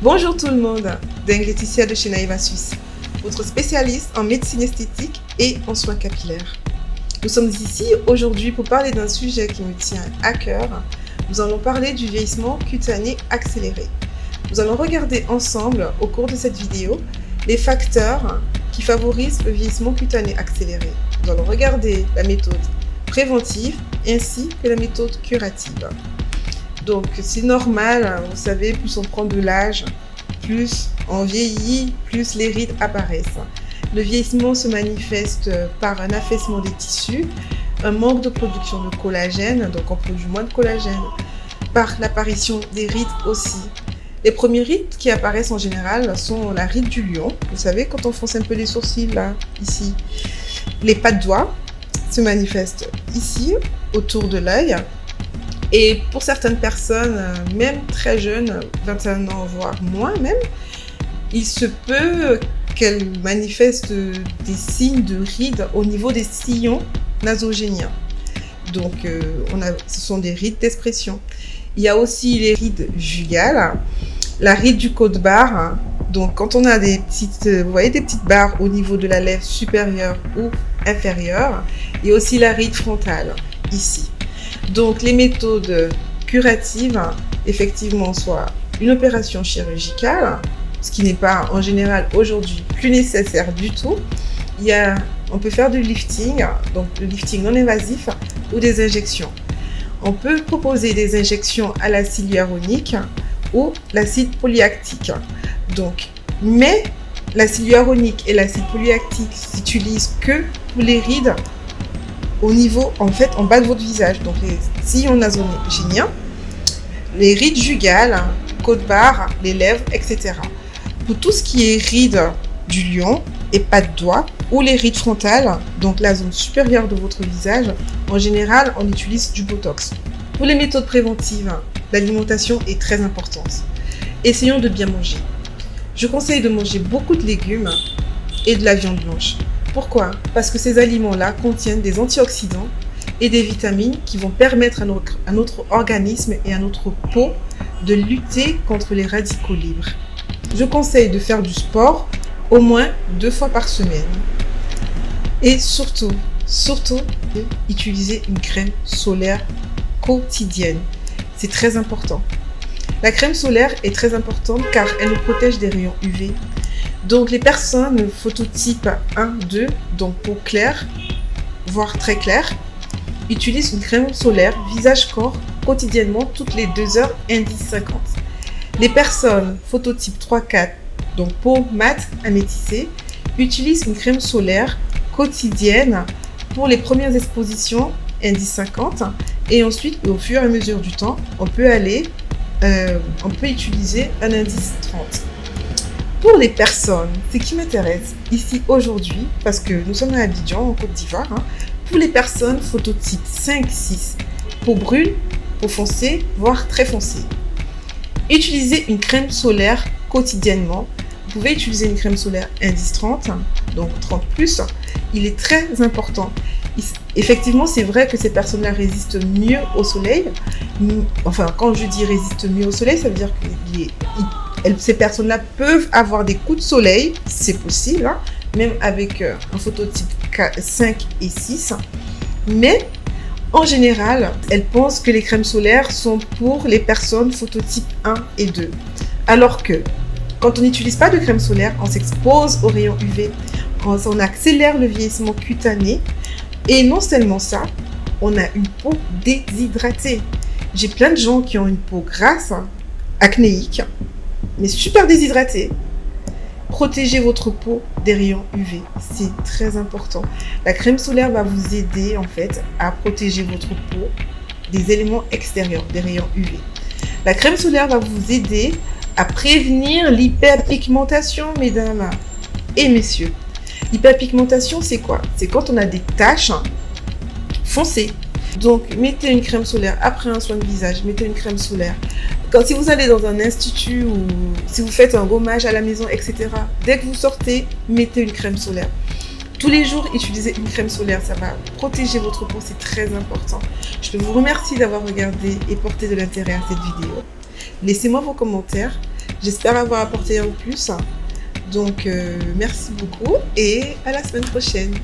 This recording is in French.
Bonjour tout le monde, Deng Laetitia de chez Naïva Suisse, votre spécialiste en médecine esthétique et en soins capillaires. Nous sommes ici aujourd'hui pour parler d'un sujet qui me tient à cœur. Nous allons parler du vieillissement cutané accéléré. Nous allons regarder ensemble, au cours de cette vidéo, les facteurs qui favorisent le vieillissement cutané accéléré. Nous allons regarder la méthode préventive ainsi que la méthode curative. Donc c'est normal, vous savez, plus on prend de l'âge, plus on vieillit, plus les rides apparaissent. Le vieillissement se manifeste par un affaissement des tissus, un manque de production de collagène, donc on produit moins de collagène, par l'apparition des rides aussi. Les premiers rides qui apparaissent en général sont la ride du lion. Vous savez, quand on fronce un peu les sourcils, là, ici. Les pas de doigts se manifestent ici, autour de l'œil. Et pour certaines personnes, même très jeunes, 21 ans, voire moins même, il se peut qu'elles manifestent des signes de rides au niveau des sillons nasogéniens. Donc, ce sont des rides d'expression. Il y a aussi les rides jugales, la ride du côte-barre. Donc, quand on a des petites, vous voyez, des petites barres au niveau de la lèvre supérieure ou inférieure, et aussi la ride frontale, ici. Donc, les méthodes curatives, effectivement, soit une opération chirurgicale, ce qui n'est pas en général aujourd'hui plus nécessaire du tout. On peut faire du lifting, donc le lifting non invasif, ou des injections. On peut proposer des injections à l'acide hyaluronique ou l'acide polyactique. Donc, mais l'acide hyaluronique et l'acide polyactique s'utilisent que pour les rides au niveau, en fait, en bas de votre visage, donc les sillons nasogéniens, les rides jugales, côte-barre, les lèvres, etc. Pour tout ce qui est rides du lion et pas de doigts, ou les rides frontales, donc la zone supérieure de votre visage, en général, on utilise du botox. Pour les méthodes préventives, l'alimentation est très importante. Essayons de bien manger. Je conseille de manger beaucoup de légumes et de la viande blanche. Pourquoi? Parce que ces aliments-là contiennent des antioxydants et des vitamines qui vont permettre à notre organisme et à notre peau de lutter contre les radicaux libres. Je conseille de faire du sport au moins 2 fois par semaine. Et surtout, utiliser une crème solaire quotidienne. C'est très important. La crème solaire est très importante car elle nous protège des rayons UV. Donc les personnes phototype 1, 2, donc peau claire, voire très claire, utilisent une crème solaire visage-corps quotidiennement toutes les 2 heures, indice 50. Les personnes phototype 3, 4, donc peau mate amétissée, utilisent une crème solaire quotidienne pour les premières expositions, indice 50, et ensuite au fur et à mesure du temps, on peut utiliser un indice 30. Pour les personnes, ce qui m'intéresse ici aujourd'hui, parce que nous sommes à Abidjan, en Côte d'Ivoire, pour les personnes phototype 5, 6, peau brune, peau foncée, voire très foncée, utilisez une crème solaire quotidiennement. Vous pouvez utiliser une crème solaire indice 30, donc 30+. Il est très important. Effectivement, c'est vrai que ces personnes-là résistent mieux au soleil. Enfin, quand je dis résistent mieux au soleil, ça veut dire que ces personnes-là peuvent avoir des coups de soleil, c'est possible, même avec un phototype 5 et 6. Mais en général, elles pensent que les crèmes solaires sont pour les personnes phototype 1 et 2. Alors que quand on n'utilise pas de crème solaire, on s'expose aux rayons UV, on accélère le vieillissement cutané. Et non seulement ça, on a une peau déshydratée. J'ai plein de gens qui ont une peau grasse, acnéique, mais super déshydratée. Protégez votre peau des rayons UV, c'est très important. La crème solaire va vous aider en fait à protéger votre peau des éléments extérieurs, des rayons UV. La crème solaire va vous aider à prévenir l'hyperpigmentation, mesdames et messieurs. L'hyperpigmentation, c'est quoi? C'est quand on a des taches foncées. Donc, mettez une crème solaire après un soin de visage, mettez une crème solaire. Si vous allez dans un institut ou si vous faites un gommage à la maison, etc., dès que vous sortez, mettez une crème solaire. Tous les jours, utilisez une crème solaire, ça va protéger votre peau, c'est très important. Je vous remercie d'avoir regardé et porté de l'intérêt à cette vidéo. Laissez-moi vos commentaires. J'espère avoir apporté un plus. Donc, merci beaucoup et à la semaine prochaine.